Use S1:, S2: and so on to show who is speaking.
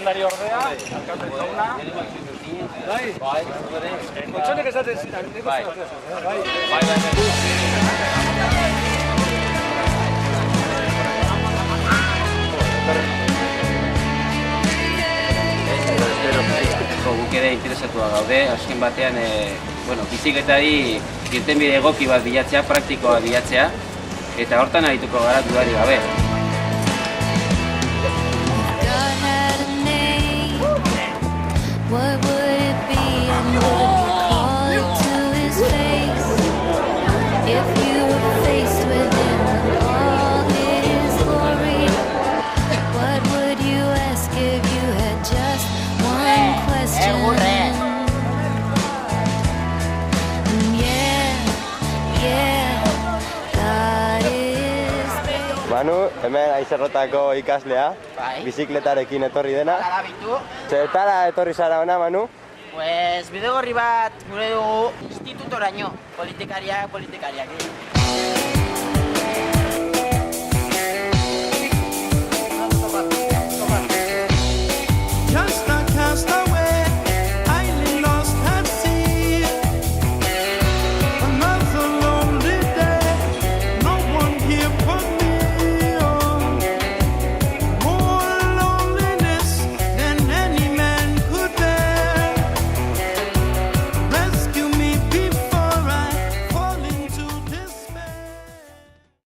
S1: zuzendari ordea, alkate jauna. Bai? Bai. Kotxonek esaten ziren, nik uste dut. Bai.
S2: Guk ere interesatua gaude, azken batean bizikletari irtenbide egoki bat bilatzea, praktikoa bilatzea, eta hortan arituko gara dudarik gabe.
S3: Manu, hemen Aizerrotako ikaslea, bizikletarekin etorri dena. Zertara etorri zara ona, Manu?
S4: Pues bidegorri bat gure dugu institutoraino, politikariak.